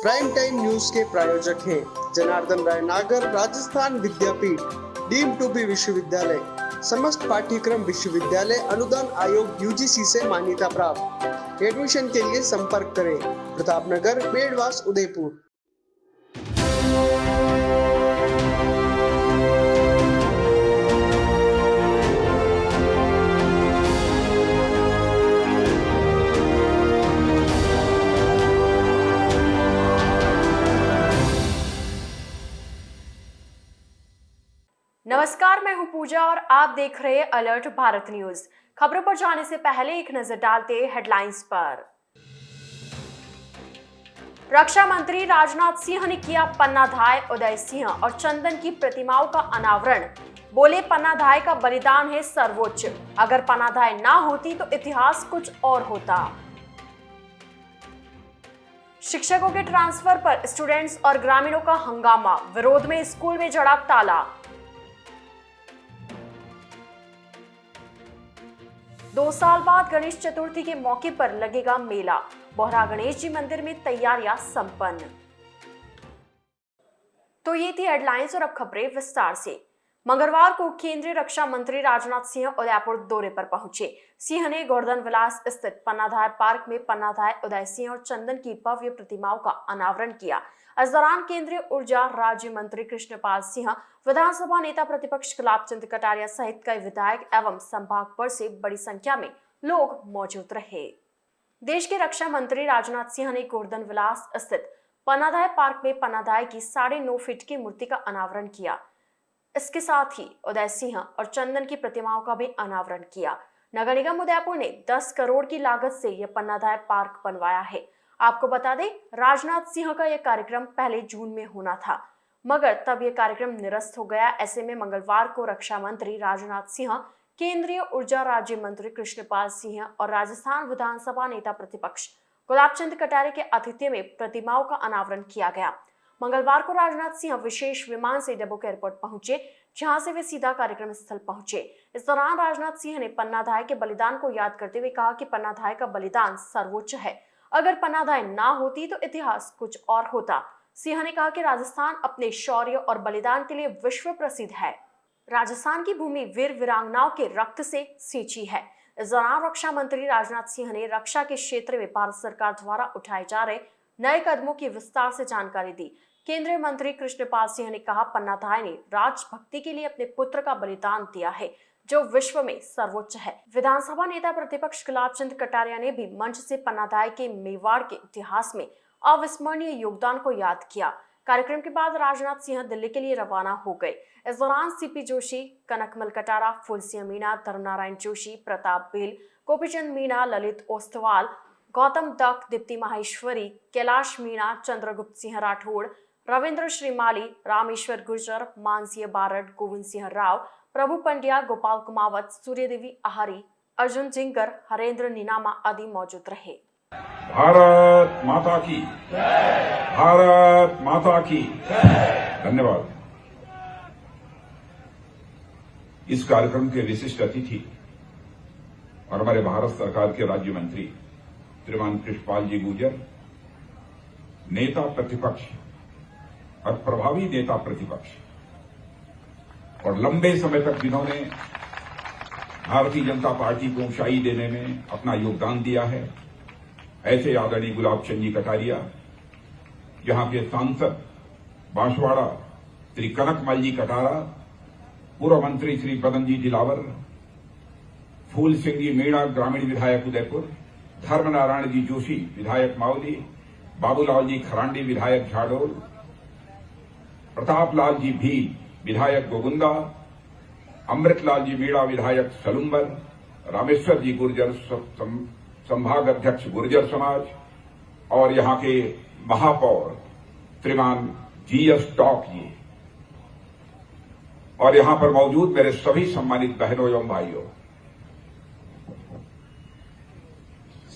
Prime time news के प्रायोजक हैं जनार्दन राय नागर, राजस्थान विद्यापीठ, डीम्ड टू बी विश्वविद्यालय, समस्त पाठ्यक्रम विश्वविद्यालय अनुदान आयोग यूजीसी से मान्यता प्राप्त। एडमिशन के लिए संपर्क करें प्रतापनगर, बेड़वास, उदयपुर। नमस्कार, मैं हूं पूजा और आप देख रहे हैं अलर्ट भारत न्यूज। खबरों पर जाने से पहले एक नजर डालते हैं हेडलाइंस पर। रक्षा मंत्री राजनाथ सिंह ने किया पन्नाधाय उदय सिंह और चंदन की प्रतिमाओं का अनावरण। बोले, पन्नाधाय का बलिदान है सर्वोच्च, अगर पन्नाधाय ना होती तो इतिहास कुछ और होता। शिक्षकों के ट्रांसफर पर स्टूडेंट्स और ग्रामीणों का हंगामा, विरोध में स्कूल में जड़ा ताला। 2 साल बाद गणेश चतुर्थी के मौके पर लगेगा मेला, बोहरा गणेश जी मंदिर में तैयारियां संपन्न। तो ये थी हेडलाइंस और अब खबरें विस्तार से। मंगलवार को केंद्रीय रक्षा मंत्री राजनाथ सिंह उदयपुर दौरे पर पहुंचे। सिंह ने गोवर्धन विलास स्थित पन्नाधाय पार्क में पन्नाधाय उदय सिंह और चंदन की भव्य प्रतिमाओं का अनावरण किया। इस दौरान केंद्रीय ऊर्जा राज्य मंत्री कृष्णपाल सिंह, विधानसभा नेता प्रतिपक्ष गुलाब चंद कटारिया सहित कई विधायक एवं संभाग भर से बड़ी संख्या में लोग मौजूद रहे। देश के रक्षा मंत्री राजनाथ सिंह ने गोवर्धन विलास स्थित पन्नाधाय पार्क में पन्नाधाय की 9.5 फीट की मूर्ति का अनावरण किया। इसके साथ ही उदय सिंह और चंदन की प्रतिमाओं का भी अनावरण किया। नगर निगम उदयपुर ने 10 करोड़ की लागत से यह पन्नाधाय पार्क बनवाया है। आपको बता दें, राजनाथ सिंह का यह कार्यक्रम पहले जून में होना था, मगर तब यह कार्यक्रम निरस्त हो गया। ऐसे में मंगलवार को रक्षा मंत्री राजनाथ सिंह, केंद्रीय ऊर्जा राज्य मंत्री कृष्णपाल सिंह और राजस्थान विधानसभा नेता प्रतिपक्ष गुलाब चंद कटारिया के आतिथ्य में प्रतिमाओं का अनावरण किया गया। मंगलवार को राजनाथ सिंह विशेष विमान से डबोक एयरपोर्ट पहुंचे, जहां से वे सीधा कार्यक्रम स्थल पहुंचे। इस दौरान राजनाथ सिंह ने पन्नाधाय के बलिदान को याद करते हुए कहा कि पन्नाधाय का बलिदान सर्वोच्च है, अगर पन्नाधाय ना होती तो इतिहास कुछ और होता। सिंह ने कहा कि राजस्थान अपने शौर्य और बलिदान के लिए विश्व प्रसिद्ध है। राजस्थान की भूमि वीर वीरांगनाओं के रक्त से सींची है। इस दौरान रक्षा मंत्री राजनाथ सिंह ने रक्षा के क्षेत्र में भारत सरकार द्वारा उठाए जा रहे नए कदमों की विस्तार से जानकारी दी। केंद्रीय मंत्री कृष्णपाल सिंह ने कहा, पन्नाधाय ने राजभक्ति के लिए अपने पुत्र का बलिदान दिया है, जो विश्व में सर्वोच्च है। विधानसभा नेता प्रतिपक्ष गुलाब चंद कटारिया ने भी मंच से पन्नाधाय के मेवाड़ के इतिहास में अविस्मरणीय योगदान को याद किया। कार्यक्रम के बाद राजनाथ सिंह दिल्ली के लिए रवाना हो गए। इस दौरान सीपी जोशी, कनकमल कटारा, फूलसिंह मीणा, धर्मनारायण जोशी, प्रताप बेल, गोपीचंद मीणा, ललित ओस्तवाल, गौतम दत्त, दीप्ति माहेश्वरी, कैलाश मीणा, चंद्रगुप्त सिंह राठौड़, रविंद्र श्रीमाली, रामेश्वर गुर्जर, मानसिंह बारड, गोविंद सिंह राव, प्रभु पंड्या, गोपाल कुमावत, सूर्यदेवी आहारी, अर्जुन जिंगर, हरेंद्र नीनामा आदि मौजूद रहे। भारत माता की जय। भारत माता की जय। धन्यवाद। इस कार्यक्रम के विशिष्ट अतिथि और हमारे भारत सरकार के राज्य मंत्री श्रीमान कृष्णपाल जी गुर्जर, नेता प्रतिपक्ष और प्रभावी नेता प्रतिपक्ष, और लंबे समय तक जिन्होंने भारतीय जनता पार्टी को ऊंचाई देने में अपना योगदान दिया है, ऐसे आदरणीय गुलाब चंद जी कटारिया, यहां के सांसद बांसवाड़ा श्री कनकमल जी कटारा, पूर्व मंत्री श्री बदन जी दिलावर, फूल सिंह जी मीणा ग्रामीण विधायक उदयपुर, धर्मनारायण जी जोशी विधायक मावली, बाबूलाल जी खरांडी विधायक झाडोल, प्रताप लाल जी भी विधायक गोगुंदा, अमृतलाल जी मीणा विधायक सलुम्बर, रामेश्वर जी गुर्जर संभाग अध्यक्ष गुर्जर समाज, और यहां के महापौर श्रीमान जीएस टॉक जी, और यहां पर मौजूद मेरे सभी सम्मानित बहनों एवं भाइयों,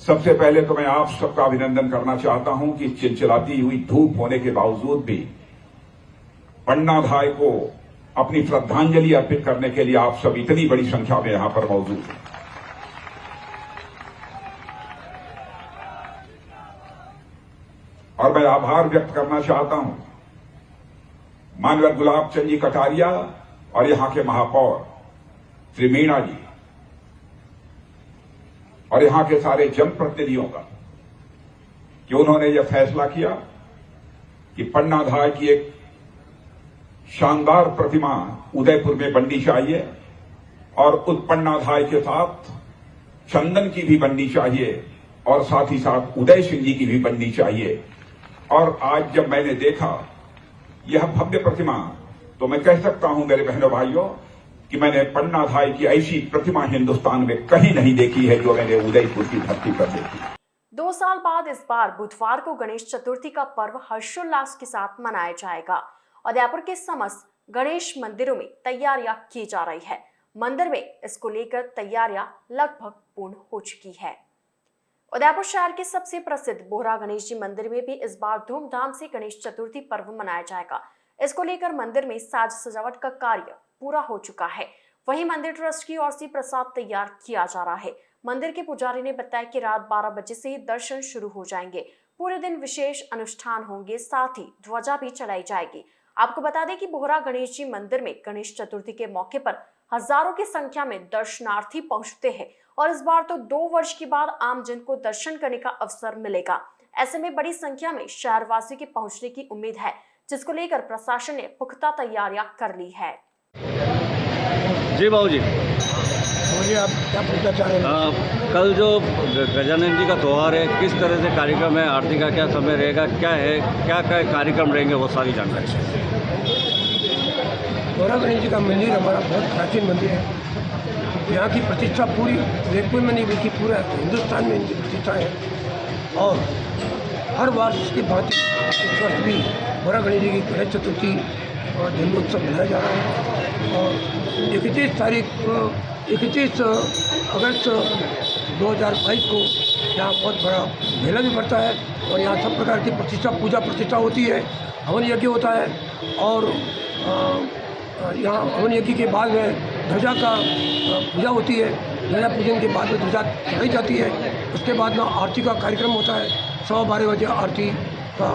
सबसे पहले तो मैं आप सबका अभिनंदन करना चाहता हूं कि चिलचिलाती हुई धूप होने के बावजूद भी पन्नाधाय को अपनी श्रद्धांजलि अर्पित करने के लिए आप सब इतनी बड़ी संख्या में यहां पर मौजूद हैं। और मैं आभार व्यक्त करना चाहता हूं मानवर गुलाब चंद जी कटारिया और यहां के महापौर श्री मीणा जी और यहां के सारे जनप्रतिनिधियों का कि उन्होंने यह फैसला किया कि पन्नाधाय की एक शानदार प्रतिमा उदयपुर में बननी चाहिए और उस पन्नाधाय के साथ चंदन की भी बननी चाहिए और साथ ही साथ उदय सिंह जी की भी बननी चाहिए। और आज जब मैंने देखा यह भव्य प्रतिमा तो मैं कह सकता हूं मेरे बहनों भाइयों कि मैंने पन्नाधाय की ऐसी प्रतिमा हिंदुस्तान में कहीं नहीं देखी है जो मैंने उदयपुर की धरती पर देखी। 2 साल बाद इस बार बुधवार को गणेश चतुर्थी का पर्व हर्षोल्लास के साथ मनाया जाएगा। उदयपुर के समस्त गणेश मंदिरों में तैयारियां की जा रही है। मंदिर में इसको लेकर तैयारियां लगभग पूर्ण हो चुकी है। उदयपुर शहर के सबसे प्रसिद्ध बोहरा गणेश जी मंदिर में भी इस बार धूमधाम से गणेश चतुर्थी पर्व मनाया जाएगा। इसको लेकर मंदिर में साज सजावट का कार्य पूरा हो चुका है। वहीं मंदिर ट्रस्ट की ओर से प्रसाद तैयार किया जा रहा है। मंदिर के पुजारी ने बताया कि रात 12 बजे से ही दर्शन शुरू हो जाएंगे। पूरे दिन विशेष अनुष्ठान होंगे, साथ ही ध्वजा भी चलाई जाएगी। आपको बता दें कि बोहरा गणेश जी मंदिर में गणेश चतुर्थी के मौके पर हजारों की संख्या में दर्शनार्थी पहुंचते हैं और इस बार तो 2 वर्ष के बाद आम जन को दर्शन करने का अवसर मिलेगा। ऐसे में बड़ी संख्या में शहरवासियों के पहुंचने की उम्मीद है, जिसको लेकर प्रशासन ने पुख्ता तैयारियां कर ली है। जी बाबू जी, बोलिए, आप क्या पूछना चाह रहे हैं? कल जो गजानन जी का त्योहार है, किस तरह से कार्यक्रम है, आरती का क्या समय रहेगा, क्या है, क्या क्या कार्यक्रम रहेंगे, वो सारी जानकारी। बोहरा गणेश जी का मंदिर हमारा बहुत प्राचीन मंदिर है। यहाँ की प्रतिष्ठा पूरी उदयपुर में नहीं बल्कि पूरा हिंदुस्तान में इनकी प्रतिष्ठा है और हर वर्ष की भांति इस वर्ष भी बोहरा गणेश जी की गणेश चतुर्थी और जन्मोत्सव मनाया जा रहा है और 31 अगस्त 2022 को यहाँ बहुत बड़ा मेला भी पड़ता है और यहाँ सब प्रकार की पूजा प्रतिष्ठा होती है, हवन यज्ञ होता है और यहाँ हवन यज्ञ के बाद में ध्वजा का पूजा होती है। ध्वजा पूजन के बाद में ध्वजा चढ़ाई जाती है। उसके बाद में आरती का कार्यक्रम होता है। 12:15 बजे आरती का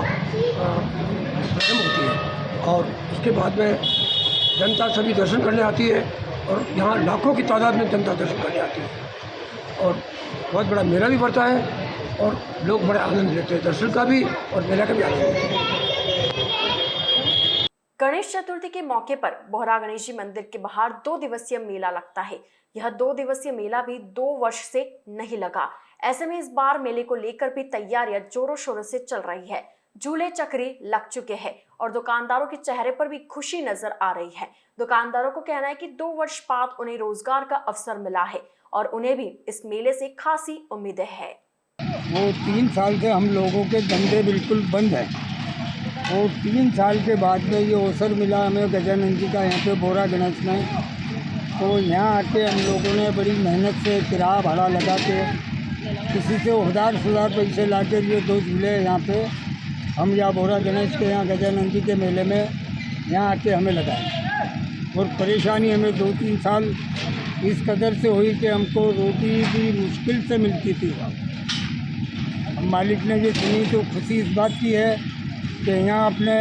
प्रारंभ होती है और उसके बाद में जनता सभी दर्शन करने आती है और यहाँ लाखों की तादाद में जनता दर्शन करने आती है और बहुत बड़ा मेला भी पड़ता है और लोग बड़ा आनंद लेते हैं, दर्शन का भी और मेला का भी आनंद लेते हैं। गणेश चतुर्थी के मौके पर बोहरा गणेश जी मंदिर के बाहर 2 दिवसीय मेला लगता है। यह 2 दिवसीय मेला भी 2 वर्ष से नहीं लगा। ऐसे में इस बार मेले को लेकर भी तैयारियां जोरों शोरों से चल रही है। झूले चक्री लग चुके हैं और दुकानदारों के चेहरे पर भी खुशी नजर आ रही है। दुकानदारों को कहना है कि 2 वर्ष बाद उन्हें रोजगार का अवसर मिला है और उन्हें भी इस मेले से खासी उम्मीदें हैं। वो 3 साल से हम लोगों के धंधे बिल्कुल बंद है और 3 साल के बाद में ये अवसर मिला हमें गजानन जी का यहाँ पे बोहरा गणेश में। तो यहाँ आके हम लोगों ने बड़ी मेहनत से किराया भाड़ा लगा के किसी से 1000 पैसे ला के लिए 2 झूले यहाँ पे हम यहाँ बोहरा गणेश के यहाँ गजानन जी के मेले में यहाँ आके हमें लगाए और परेशानी हमें 2-3 साल इस कदर से हुई कि हमको रोटी भी मुश्किल से मिलती थी। अब मालिक ने ये सुनी तो खुशी इस बात की है कि यहाँ अपने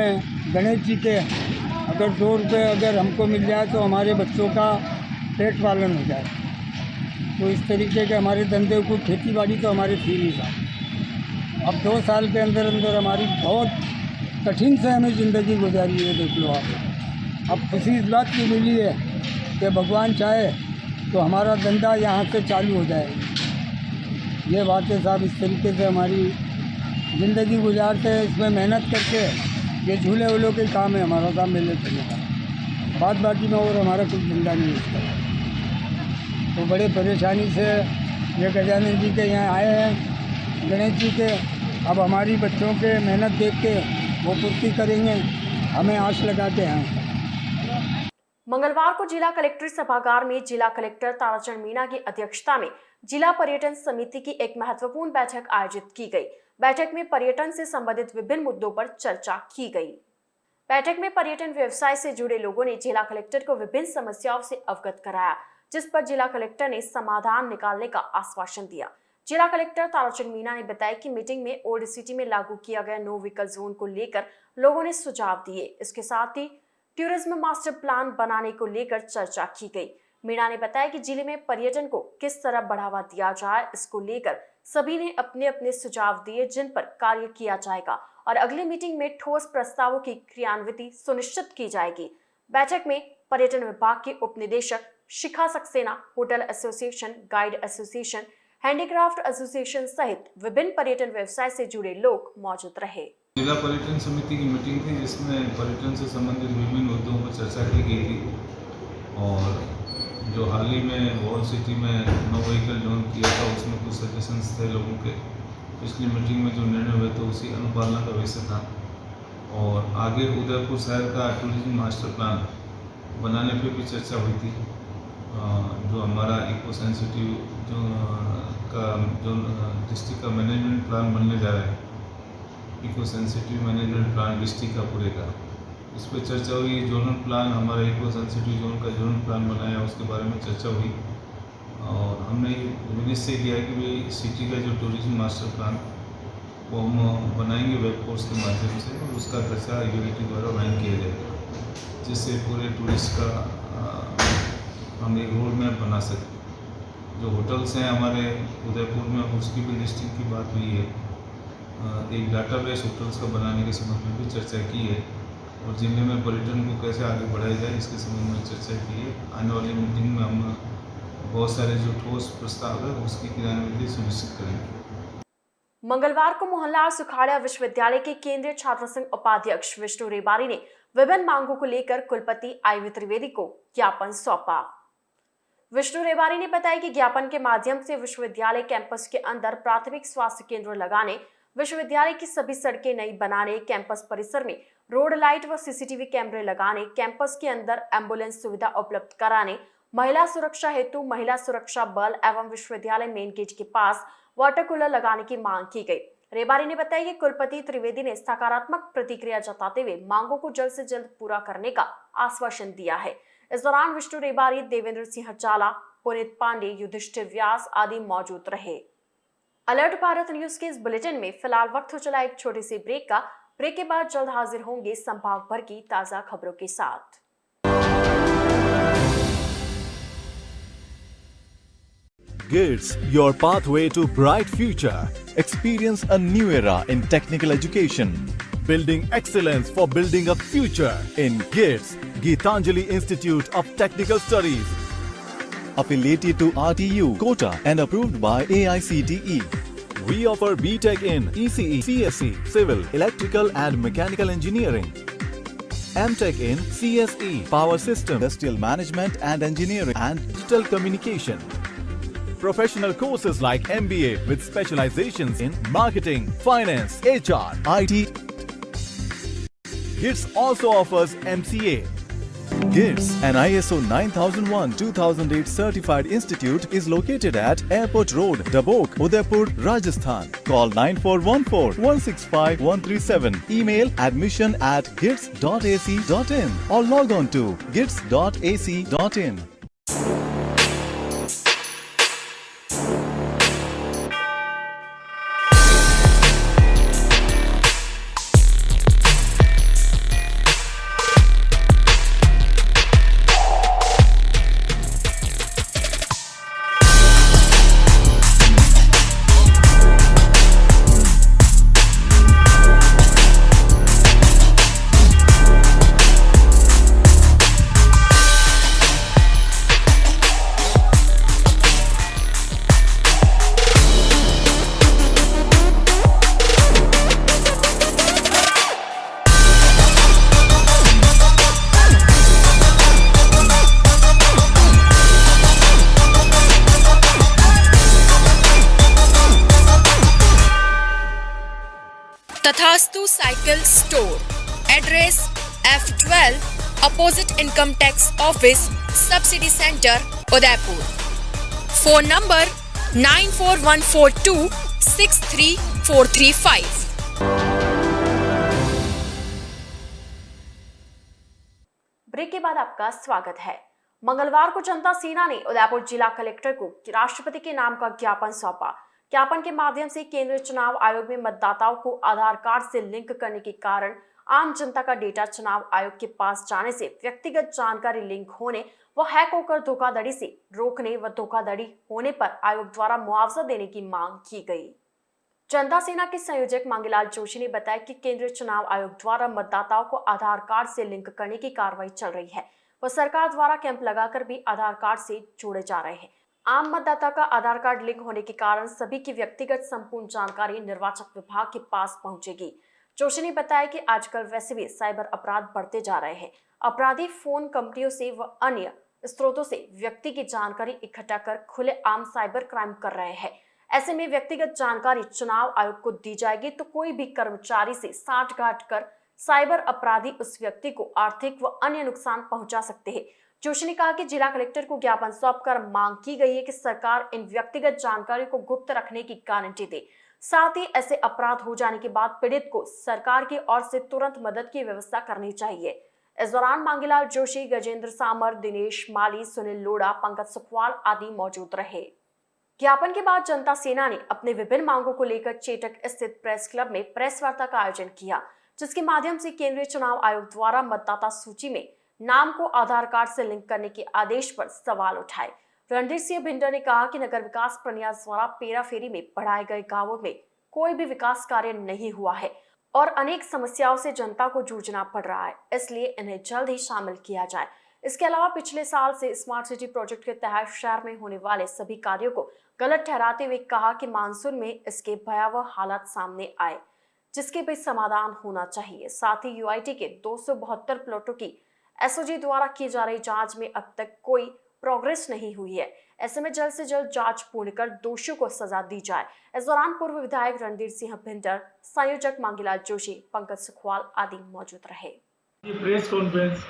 गणेश जी के अगर 2 रुपये अगर हमको मिल जाए तो हमारे बच्चों का पेट पालन हो जाए। तो इस तरीके के हमारे धंधे को खेती बाड़ी तो हमारे थी नहीं था। अब 2 साल के अंदर अंदर हमारी बहुत कठिन से हमें ज़िंदगी गुजारी है, देख लो आप। अब खुशी इस बात की मिली है कि भगवान चाहे तो हमारा धंधा यहाँ से चालू हो जाए। ये बात है साहब, इस तरीके से हमारी ज़िंदगी गुजारते हैं, इसमें मेहनत करके। ये झूले वूलों के काम है हमारा, काम मेले चलेगा, बाद बाकी में और हमारा कुछ धंधा नहीं है। तो बड़े परेशानी से ये गजानन जी के यहाँ आए हैं, गणेश जी के। अब हमारी बच्चों के मेहनत देख के वो पूर्ति करेंगे, हमें आश लगाते हैं। मंगलवार को जिला कलेक्ट्रेट सभागार में जिला कलेक्टर ताराचंद मीणा की अध्यक्षता में जिला पर्यटन समिति की एक महत्वपूर्ण बैठक आयोजित की गई। बैठक में पर्यटन से संबंधित विभिन्न मुद्दों पर चर्चा की गई। बैठक में पर्यटन व्यवसाय से जुड़े लोगों ने जिला कलेक्टर को विभिन्न समस्याओं से अवगत कराया, जिस पर जिला कलेक्टर ने समाधान निकालने का आश्वासन दिया। जिला कलेक्टर ताराचंद मीणा ने बताया कि मीटिंग में ओल्ड सिटी में लागू किया गया नो व्हीकल जोन को लेकर लोगों ने सुझाव दिए। इसके साथ ही टूरिज्म मास्टर प्लान बनाने को लेकर चर्चा की गई। मीणा ने बताया कि जिले में पर्यटन को किस तरह बढ़ावा दिया जाए, इसको लेकर सभी ने अपने अपने सुझाव दिए, जिन पर कार्य किया जाएगा और अगली मीटिंग में ठोस प्रस्तावों की क्रियान्विति सुनिश्चित की जाएगी। बैठक में पर्यटन विभाग के उप निदेशक Shikha Saxena, hotel association, guide association, handicraft association सहित विभिन्न पर्यटन व्यवसाय से जुड़े लोग मौजूद रहे। जिला पर्यटन समिति की मीटिंग थी जिसमें पर्यटन से संबंधित विभिन्न मुद्दों पर चर्चा की गई थी और जो हाल ही में ओल्ड सिटी में नो व्हीकल जोन किया था उसमें कुछ सजेशंस थे लोगों के। पिछली मीटिंग में जो निर्णय हुए थे उसी अनुपालना का विषय था और आगे उदयपुर शहर का टूरिज्म मास्टर प्लान बनाने पर भी चर्चा हुई थी। जो हमारा इको सेंसिटिव जो डिस्ट्रिक्ट का मैनेजमेंट प्लान बनने जा रहा है, eco sensitive management plan district का पूरे का, इस पर चर्चा हुई। जोनल प्लान, हमारा इको सेंसिटिव जोन का जोनल प्लान बनाया उसके बारे में चर्चा हुई और हमने निश्चय किया कि भाई सिटी का जो टूरिज्म मास्टर प्लान वो हम बनाएंगे वेब कोर्स के माध्यम से और उसका खर्चा यूनिटी द्वारा वहन किया जाएगा, जिससे पूरे टूरिस्ट का हम एक रोड मैप बना सकें। जो होटल्स हैं हमारे उदयपुर में उसकी भी लिस्टिंग की बात हुई है। एक डाटाबेस होटल्स का बनाने के संबंध में भी चर्चा की है और जिले में पर्यटन को कैसे आगे बढ़ाया जाए इसके संबंध में चर्चा की है। आने वाली मीटिंग में हम बहुत सारे जो ठोस प्रस्ताव है उसकी क्रियान्विति सुनिश्चित करेंगे। मंगलवार को मोहनलाल सुखाड़िया विश्वविद्यालय के केंद्रीय छात्र संघ उपाध्यक्ष विष्णु रेबारी ने विभिन्न मांगों को लेकर कुलपति IV त्रिवेदी को ज्ञापन सौंपा। विष्णु रेबारी ने बताया कि ज्ञापन के माध्यम से विश्वविद्यालय कैंपस के अंदर प्राथमिक स्वास्थ्य केंद्र लगाने, विश्वविद्यालय की सभी सड़कें नई बनाने, कैंपस परिसर में रोड लाइट व CCTV कैमरे लगाने, कैंपस के अंदर एम्बुलेंस सुविधा उपलब्ध कराने, महिला सुरक्षा हेतु महिला सुरक्षा बल एवं विश्वविद्यालय मेन गेट के पास वाटर कूलर लगाने की मांग की गई। रेबारी ने बताया कि कुलपति त्रिवेदी ने सकारात्मक प्रतिक्रिया जताते हुए मांगों को जल्द से जल्द पूरा करने का आश्वासन दिया है। इस दौरान विष्णु रेबारी, देवेंद्र सिंह जाला, पुनीत पांडे, युधिष्ठिर व्यास आदि मौजूद रहे। अलर्ट भारत न्यूज के इस बुलेटिन में फिलहाल वक्त हो चला एक छोटी सी ब्रेक का। ब्रेक के बाद जल्द हाजिर होंगे संभाग भर की ताजा खबरों के साथ। GITS, your pathway to bright future. Experience a new era in technical education. Building excellence for building a future in GITS, Geetanjali Institute of Technical Studies. Affiliated to RTU, Kota and approved by AICTE. We offer BTech in ECE, CSE, Civil, Electrical and Mechanical Engineering. MTech in CSE, Power System, Industrial Management and Engineering and Digital Communication. Professional courses like MBA with specializations in marketing, finance, HR, IT. GITS also offers MCA. GITS, an ISO 9001-2008 certified institute, is located at Airport Road, Dabok, Udaipur, Rajasthan. Call 9414-165-137. Email admission@gits.ac.in or log on to gits.ac.in. Tathastu cycle store, address F12 opposite income tax office, subsidy centre, Udaipur. Phone number 9414263435। Break के बाद आपका स्वागत है। मंगलवार को जनता सेना ने उदयपुर जिला कलेक्टर को राष्ट्रपति के नाम का ज्ञापन सौंपा। ज्ञापन के माध्यम से केंद्रीय चुनाव आयोग में मतदाताओं को आधार कार्ड से लिंक करने के कारण आम जनता का डेटा चुनाव आयोग के पास जाने से व्यक्तिगत जानकारी लिंक होने व हैक होकर धोखाधड़ी से रोकने व धोखाधड़ी होने पर आयोग द्वारा मुआवजा देने की मांग की गई। जनता सेना के संयोजक मांगीलाल जोशी ने बताया कि केंद्रीय चुनाव आयोग द्वारा मतदाताओं को आधार कार्ड से लिंक करने की कार्रवाई चल रही है व सरकार द्वारा कैंप लगाकर भी आधार कार्ड से जोड़े जा रहे हैं। आम मतदाता का आधार कार्ड लिंक होने के कारण सभी की व्यक्तिगत संपूर्ण जानकारी निर्वाचन विभाग के पास पहुंचेगी। जोशी ने बताया कि आजकल वैसे भी साइबर अपराध बढ़ते जा रहे हैं। अपराधी फोन कंपनियों से व अन्य स्रोतों से व्यक्ति की जानकारी इकट्ठा कर खुलेआम साइबर क्राइम कर रहे हैं। ऐसे में व्यक्तिगत जानकारी चुनाव आयोग को दी जाएगी तो कोई भी कर्मचारी से साठगांठ कर साइबर अपराधी उस व्यक्ति को आर्थिक व अन्य नुकसान पहुंचा सकते हैं। जोशी ने कहा कि जिला कलेक्टर को ज्ञापन सौंपकर मांग की गई है कि सरकार इन व्यक्तिगत जानकारी को गुप्त रखने की गारंटी दे। साथ ही ऐसे अपराध हो जाने के बाद पीड़ित को सरकार की ओर से तुरंत मदद की व्यवस्था करनी चाहिए। इस दौरान मांगीलाल जोशी, गजेंद्र सामर, दिनेश माली, सुनील लोढ़ा, पंकज सुखवाल आदि मौजूद रहे। ज्ञापन के बाद जनता सेना ने अपने विभिन्न मांगों को लेकर चेटक स्थित प्रेस क्लब में प्रेस वार्ता का आयोजन किया, जिसके माध्यम से केंद्रीय चुनाव आयोग द्वारा मतदाता सूची में नाम को आधार कार्ड से लिंक करने के आदेश पर सवाल उठाए। रणधीर सिंह भिंडर ने कहा कि नगर विकास प्रन्यास द्वारा पेरा फेरी में बढ़ाए गए गांवों में कोई भी विकास कार्य नहीं हुआ है और अनेक समस्याओं से जनता को जूझना पड़ रहा है, इसलिए इन्हें जल्द ही शामिल किया जाए। इसके अलावा पिछले साल से स्मार्ट सिटी प्रोजेक्ट के तहत शहर में होने वाले सभी कार्यों को गलत ठहराते हुए कहा कि मानसून में इसके भयावह हालात सामने आए, जिसके भी समाधान होना चाहिए। साथ ही यूआईटी के 272 प्लॉटों की एसओजी द्वारा की जा रही जांच में अब तक कोई प्रोग्रेस नहीं हुई है। ऐसे में जल्द से जल्द जांच पूर्ण कर दोषियों को सजा दी जाए। इस दौरान पूर्व विधायक रणधीर सिंह भिंडर, संयोजक मांगीलाल जोशी, पंकज सुखवाल आदि मौजूद रहे। ये प्रेस कॉन्फ्रेंस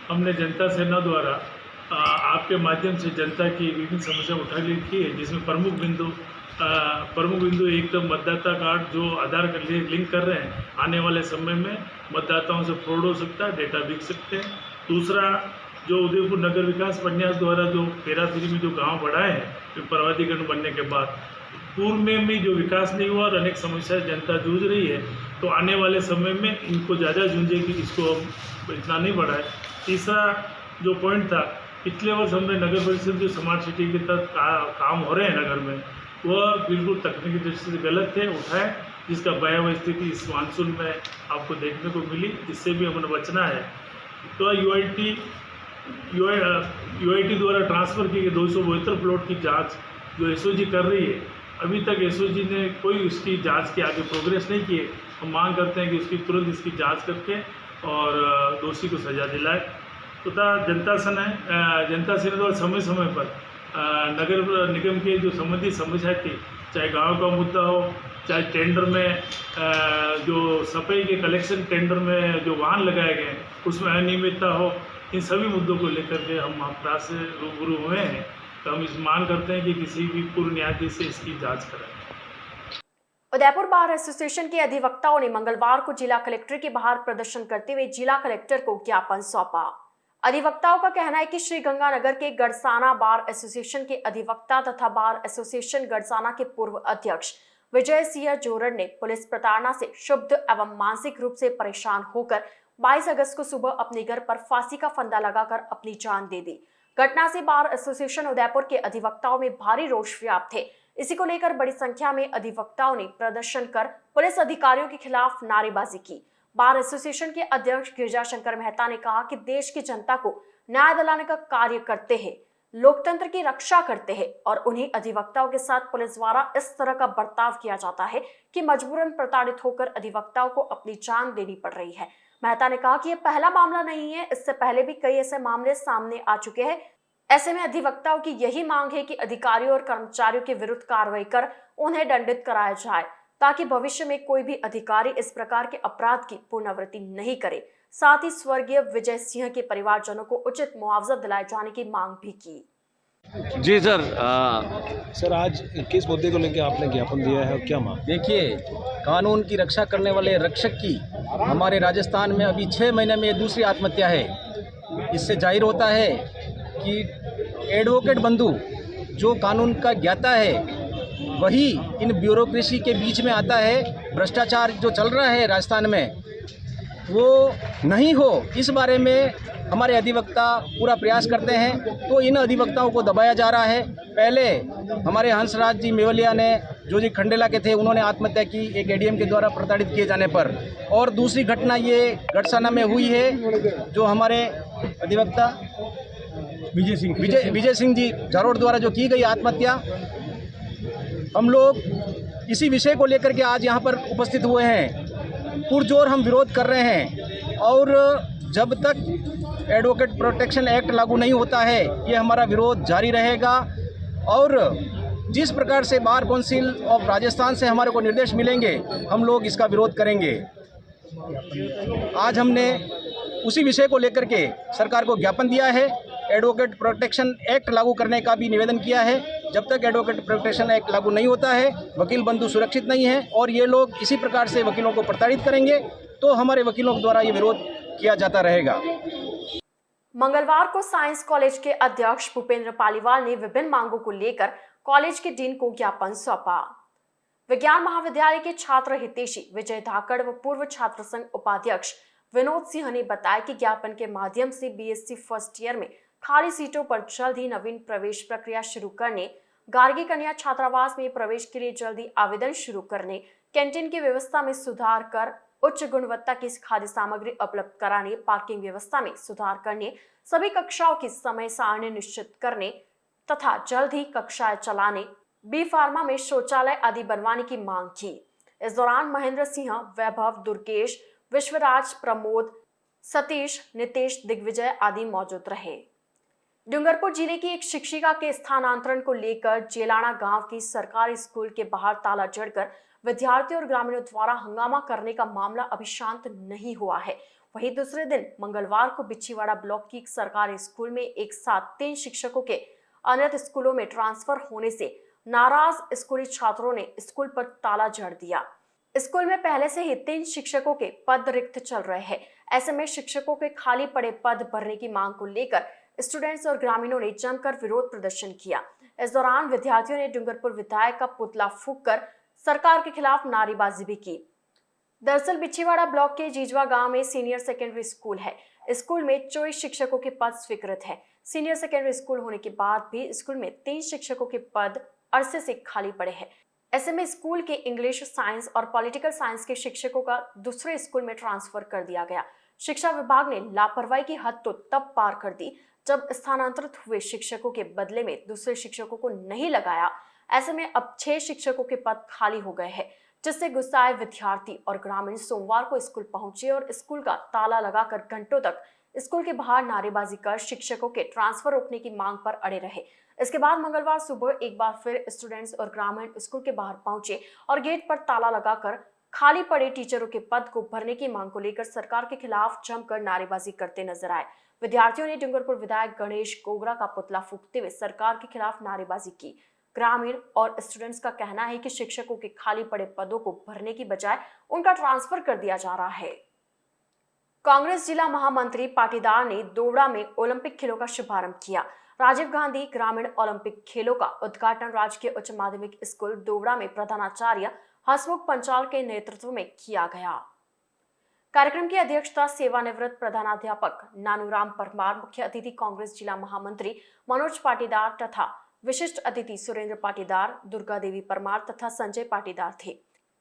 हमने जनता सेना द्वारा आपके माध्यम से जनता की विभिन्न समस्या उठा ली थी, जिसमें प्रमुख बिंदु एक तो मतदाता कार्ड जो आधार कार्ड लिंक कर रहे हैं, आने वाले समय में मतदाताओं से फ्रॉड हो सकता है, डेटा बिक सकते हैं। दूसरा, जो उदयपुर नगर विकास प्रन्यास द्वारा जो पेराफेरी में जो गांव बढ़ाए हैं पर्वतीकरण बनने के बाद, पूर्व में भी जो विकास नहीं हुआ और अनेक समस्याएं जनता जूझ रही है, तो आने वाले समय में इनको ज़्यादा जूझेगी, इसको इतना नहीं बढ़ाए। तीसरा जो पॉइंट था, पिछले वर्ष हमने नगर परिषद जो स्मार्ट सिटी के तहत काम हो रहे हैं नगर में, वह बिल्कुल तकनीकी दृष्टि से गलत थे, उठाए, जिसका भयावह स्थिति इस मानसून में आपको देखने को मिली। इससे भी हमें बचना है। तो यूआईटी द्वारा ट्रांसफ़र की गई 272 प्लॉट की जांच जो एसओजी कर रही है, अभी तक एसओजी ने कोई उसकी जांच के आगे प्रोग्रेस नहीं की है। हम मांग करते हैं कि उसकी तुरंत इसकी जांच करके और दोषी को सजा दिलाए। तथा जनता सेना द्वारा समय समय पर नगर निगम के जो संबंधित समस्या थी, चाहे गाँव का मुद्दा हो, चाहे टेंडर में जो सफाई के कलेक्शन टेंडर में जो वाहन लगाए गए उसमें अनियमितता हो, इन सभी मुद्दों को लेकर के हम अपराध से रूबरू हुए हैं। तो हम इस मांग करते हैं कि किसी भी पूर्व न्यायाधीश से इसकी जांच कराएं। उदयपुर बार एसोसिएशन के अधिवक्ताओं ने मंगलवार को जिला कलेक्टर के बाहर प्रदर्शन करते हुए जिला कलेक्टर को ज्ञापन सौंपा। अधिवक्ताओं का कहना है कि श्री गंगानगर के गढ़साना बार एसोसिएशन के अधिवक्ता तथा बार एसोसिएशन गढ़साना के पूर्व अध्यक्ष विजय सिंह जोरड़ ने पुलिस प्रताड़ना से क्षुब्ध एवं मानसिक रूप से परेशान होकर 22 अगस्त को सुबह अपने घर पर फांसी का फंदा लगाकर अपनी जान दे दी। घटना से बार एसोसिएशन उदयपुर के अधिवक्ताओं में भारी रोष व्याप्त थे। इसी को लेकर बड़ी संख्या में अधिवक्ताओं ने प्रदर्शन कर पुलिस अधिकारियों के खिलाफ नारेबाजी की। बार एसोसिएशन के अध्यक्ष गिरिजा शंकर मेहता ने कहा कि देश की जनता को न्याय दिलाने का कार्य करते हैं, लोकतंत्र की रक्षा करते हैं और उन्हीं अधिवक्ताओं के साथ पुलिस द्वारा इस तरह का बर्ताव किया जाता है कि मजबूरन प्रताड़ित होकर अधिवक्ताओं को अपनी जान देनी पड़ रही है। मेहता ने कहा कि यह पहला मामला नहीं है, इससे पहले भी कई ऐसे मामले सामने आ चुके हैं। ऐसे में अधिवक्ताओं की यही मांग है कि अधिकारियों और कर्मचारियों के विरुद्ध कार्रवाई कर उन्हें दंडित कराया जाए, ताकि भविष्य में कोई भी अधिकारी इस प्रकार के अपराध की पुनरावृत्ति नहीं करे। साथ ही स्वर्गीय विजय सिंह के परिवारजनों को उचित मुआवजा दिलाए जाने की मांग भी की। जी सर, सर आज किस मुद्दे को लेकर आपने ज्ञापन दिया है और क्या मांग? देखिए, कानून की रक्षा करने वाले रक्षक की हमारे राजस्थान में अभी 6 महीने में दूसरी आत्महत्या है। इससे जाहिर होता है कि एडवोकेट बंधु जो कानून का ज्ञाता है वही इन ब्यूरोक्रेसी के बीच में आता है। भ्रष्टाचार जो चल रहा है राजस्थान में वो नहीं हो, इस बारे में हमारे अधिवक्ता पूरा प्रयास करते हैं। तो इन अधिवक्ताओं को दबाया जा रहा है। पहले हमारे हंसराज जी मेवलिया ने, जो जी खंडेला के थे, उन्होंने आत्महत्या की एक एडीएम के द्वारा प्रताड़ित किए जाने पर। और दूसरी घटना ये गढ़साना में हुई है, जो हमारे अधिवक्ता विजय सिंह जी जारोड़ द्वारा जो की गई आत्महत्या। हम लोग इसी विषय को लेकर के आज यहाँ पर उपस्थित हुए हैं। पुरजोर हम विरोध कर रहे हैं और जब तक एडवोकेट प्रोटेक्शन एक्ट लागू नहीं होता है ये हमारा विरोध जारी रहेगा। और जिस प्रकार से बार काउंसिल ऑफ राजस्थान से हमारे को निर्देश मिलेंगे हम लोग इसका विरोध करेंगे। आज हमने उसी विषय को लेकर के सरकार को ज्ञापन दिया है। एडवोकेट प्रोटेक्शन एक्ट लागू करने का भी निवेदन किया है। जब तक एडवोकेट प्रोटेक्शन एक्ट लागू नहीं होता है वकील बंधु सुरक्षित नहीं है और ये लोग इसी प्रकार से वकीलों को प्रताड़ित करेंगे तो हमारे वकीलों द्वारा ये विरोध किया जाता रहेगा। मंगलवार को साइंस कॉलेज के अध्यक्ष भूपेंद्र पालीवाल ने विभिन्न मांगों को लेकर कॉलेज के डीन को ज्ञापन सौंपा। विज्ञान महाविद्यालय के छात्र हितेशी विजय धाकड़ व पूर्व छात्र संघ उपाध्यक्ष विनोद सिंह ने बताया कि ज्ञापन के माध्यम से बीएससी फर्स्ट ईयर में खाली सीटों पर जल्द ही नवीन प्रवेश प्रक्रिया शुरू करने, गार्गी कन्या छात्रावास में प्रवेश के लिए जल्दी आवेदन शुरू करने, कैंटीन की व्यवस्था में सुधार कर उच्च गुणवत्ता की खाद्य सामग्री उपलब्ध कराने, पार्किंग व्यवस्था में सुधार करने, सभी कक्षाओं की समय सारणी निश्चित करने तथा जल्द ही कक्षाएं चलाने, बी फार्मा में शौचालय आदि बनवाने की मांग की। इस दौरान महेंद्र सिंह, वैभव, दुर्गेश, विश्वराज, प्रमोद, सतीश, नितेश, दिग्विजय आदि मौजूद रहे। डूंगरपुर जिले की एक शिक्षिका के स्थानांतरण को लेकर जेलाना गांव की सरकारी स्कूल के बाहर ताला जड़कर विद्यार्थियों और ग्रामीणों द्वारा हंगामा करने का मामला अभी शांत नहीं हुआ है। वहीं दूसरे दिन मंगलवार को बिछीवाड़ा ब्लॉक की एक सरकारी स्कूल में एक साथ 3 शिक्षकों के अन्य स्कूलों में ट्रांसफर होने से नाराज स्कूली छात्रों ने स्कूल पर ताला जड़ दिया। स्कूल में पहले से ही 3 शिक्षकों के पद रिक्त चल रहे हैं। ऐसे में शिक्षकों के खाली पड़े पद भरने की मांग को लेकर स्टूडेंट्स और ग्रामीणों ने जमकर विरोध प्रदर्शन किया। इस दौरान विद्यार्थियों ने डूंगरपुर विधायक का पुतला फूंककर सरकार के खिलाफ नारेबाजी भी की। दरअसल बिछीवाड़ा ब्लॉक के जीजवा गांव में सीनियर सेकेंडरी स्कूल है। स्कूल में 24 शिक्षकों के पद स्वीकृत है। सीनियर सेकेंडरी स्कूल होने के बाद भी स्कूल में 3 शिक्षकों के पद अरसे से खाली पड़े हैं। ऐसे में स्कूल के इंग्लिश, साइंस और पॉलिटिकल साइंस के शिक्षकों का दूसरे स्कूल में ट्रांसफर कर दिया गया। शिक्षा विभाग ने लापरवाही की हद तो तब पार कर दी जब स्थानांतरित हुए शिक्षकों के बदले में दूसरे शिक्षकों को नहीं लगाया। ऐसे में अब 6 शिक्षकों के पद खाली हो गए हैं, जिससे गुस्साए विद्यार्थी और ग्रामीण सोमवार को स्कूल पहुंचे और स्कूल का ताला लगाकर घंटों तक स्कूल के बाहर नारेबाजी कर शिक्षकों के ट्रांसफर रोकने की मांग पर अड़े रहे। इसके बाद मंगलवार सुबह एक बार फिर स्टूडेंट्स और ग्रामीण स्कूल के बाहर पहुंचे और गेट पर ताला लगाकर खाली पड़े टीचरों के पद को भरने की मांग को लेकर सरकार के खिलाफ जमकर नारेबाजी करते नजर आए। विद्यार्थियों ने डूंगरपुर विधायक गणेश गोगरा का पुतला फूंकते हुए सरकार के खिलाफ नारेबाजी की। ग्रामीण और स्टूडेंट्स का कहना है कि शिक्षकों के खाली पड़े पदों को भरने की बजाय उनका ट्रांसफर कर दिया जा रहा है। कांग्रेस जिला महामंत्री पाटीदार ने दोवड़ा में ओलंपिक खेलों का शुभारंभ किया। राजीव गांधी ग्रामीण ओलंपिक खेलों का उद्घाटन राजकीय उच्च माध्यमिक स्कूल दोवड़ा में प्रधानाचार्य हसमुख पंचाल के नेतृत्व में किया गया। कार्यक्रम की अध्यक्षता सेवानिवृत्त प्रधानाध्यापक नानूराम परमार, मुख्य अतिथि कांग्रेस जिला महामंत्री मनोज पाटीदार तथा विशिष्ट अतिथि सुरेंद्र पाटीदार, दुर्गा देवी परमार तथा संजय पाटीदार थे।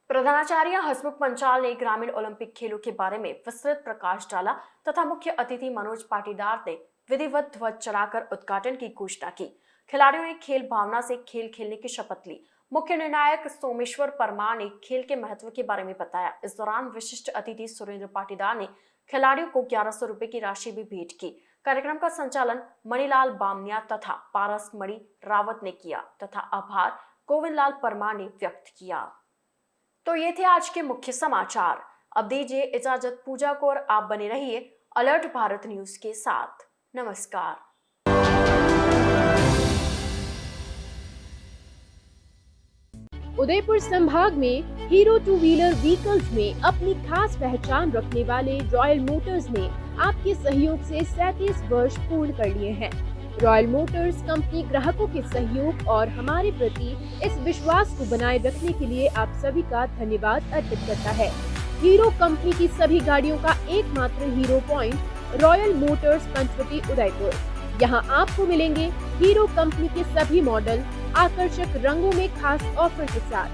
प्रधानाचार्य हसमुख पंचाल ने ग्रामीण ओलंपिक खेलों के बारे में विस्तृत प्रकाश डाला तथा मुख्य अतिथि मनोज पाटीदार ने विधिवत ध्वज चढ़ाकर उद्घाटन की घोषणा की। खिलाड़ियों ने खेल भावना से खेल खेलने की शपथ ली। मुख्य निर्णायक सोमेश्वर परमार ने खेल के महत्व के बारे में बताया। इस दौरान विशिष्ट अतिथि सुरेंद्र पाटीदार ने खिलाड़ियों को 1100 रुपए की राशि भी भेंट की। कार्यक्रम का संचालन मणिलाल बामनिया तथा पारस मणि रावत ने किया तथा आभार गोविंद लाल परमार ने व्यक्त किया। तो ये थे आज के मुख्य समाचार। अब दीजिए इजाजत पूजा को और आप बने रहिए अलर्ट भारत न्यूज के साथ। नमस्कार। उदयपुर संभाग में हीरो 2 व्हीलर व्हीकल्स में अपनी खास पहचान रखने वाले रॉयल मोटर्स ने आपके सहयोग से 37 वर्ष पूर्ण कर लिए हैं। रॉयल मोटर्स कंपनी ग्राहकों के सहयोग और हमारे प्रति इस विश्वास को बनाए रखने के लिए आप सभी का धन्यवाद अर्पित करता है। हीरो कंपनी की सभी गाड़ियों का एकमात्र Hero Point Royal Motors Panchvati Udaipur. यहाँ आपको मिलेंगे हीरो कंपनी के सभी मॉडल आकर्षक रंगों में खास ऑफर के साथ।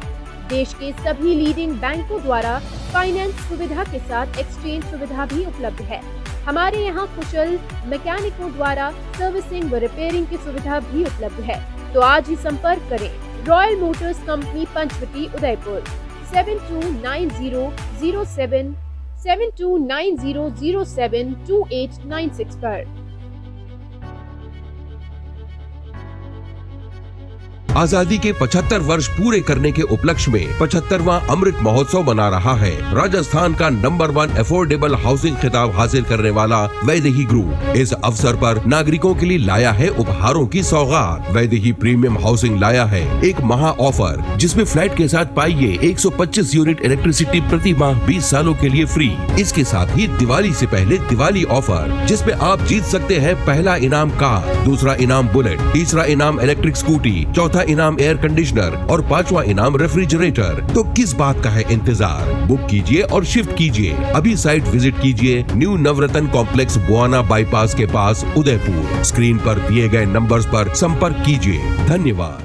देश के सभी लीडिंग बैंकों द्वारा फाइनेंस सुविधा के साथ एक्सचेंज सुविधा भी उपलब्ध है। हमारे यहाँ कुशल मैकेनिकों द्वारा सर्विसिंग व रिपेयरिंग की सुविधा भी उपलब्ध है। तो आज ही संपर्क करें Royal Motors company Panchvati Udaipur 7290072896 पर। आजादी के 75 वर्ष पूरे करने के उपलक्ष्य में 75वां अमृत महोत्सव मना रहा है। राजस्थान का नंबर 1 अफोर्डेबल हाउसिंग खिताब हासिल करने वाला वैदेही ग्रुप इस अवसर पर नागरिकों के लिए लाया है उपहारों की सौगात। वैदेही प्रीमियम हाउसिंग लाया है एक महा ऑफर, जिसमें फ्लैट के साथ पाइए 125 यूनिट इलेक्ट्रिसिटी प्रति माह 20 सालों के लिए फ्री। इसके साथ ही दिवाली से पहले दिवाली ऑफर, जिसमें आप जीत सकते हैं पहला इनाम कार, दूसरा इनाम बुलेट, तीसरा इनाम इलेक्ट्रिक स्कूटी, चौथा इनाम एयर कंडीशनर और 5वां इनाम रेफ्रिजरेटर। तो किस बात का है इंतजार? बुक कीजिए और शिफ्ट कीजिए। अभी साइट विजिट कीजिए न्यू नवरत्न कॉम्प्लेक्स बुआना बाईपास के पास उदयपुर। स्क्रीन पर दिए गए नंबर्स पर संपर्क कीजिए। धन्यवाद।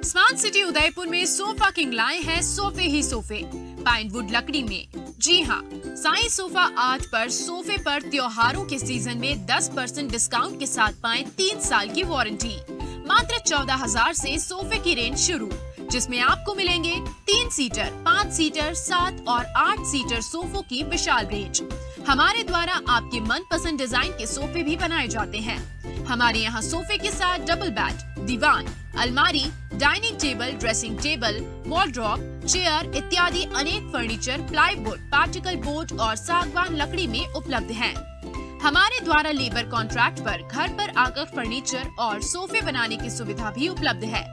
स्मार्ट सिटी उदयपुर में सोफा किंग लाए हैं सोफे ही सोफे पाइनवुड लकड़ी में। जी हाँ, साईं सोफा आर्ट पर सोफे पर त्योहारों के सीजन में 10% डिस्काउंट के साथ पाएं 3 साल की वारंटी। मात्र 14,000 से सोफे की रेंज शुरू, जिसमें आपको मिलेंगे 3 सीटर, 5 सीटर, 7 और 8 सीटर सोफों की विशाल रेंज। हमारे द्वारा आपके मनपसंद डिजाइन के सोफे भी बनाए जाते हैं। हमारे यहाँ सोफे के साथ डबल बेड, दीवान, अलमारी, dining table, dressing table, wardrobe, chair इत्यादि अनेक फर्नीचर प्लाईवुड, पार्टिकल बोर्ड और सागवान लकड़ी में उपलब्ध हैं। हमारे द्वारा लेबर कॉन्ट्रैक्ट पर घर पर आकर फर्नीचर और सोफे बनाने की सुविधा भी उपलब्ध है।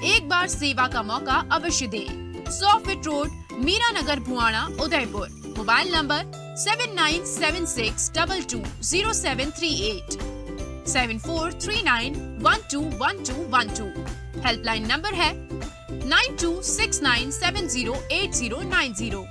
एक बार सेवा का मौका अवश्य दें। 100 feet road, Meera Nagar, Bhuana, Udaipur. Mobile number 7976220738 7439121212। Helpline number है 9269708090।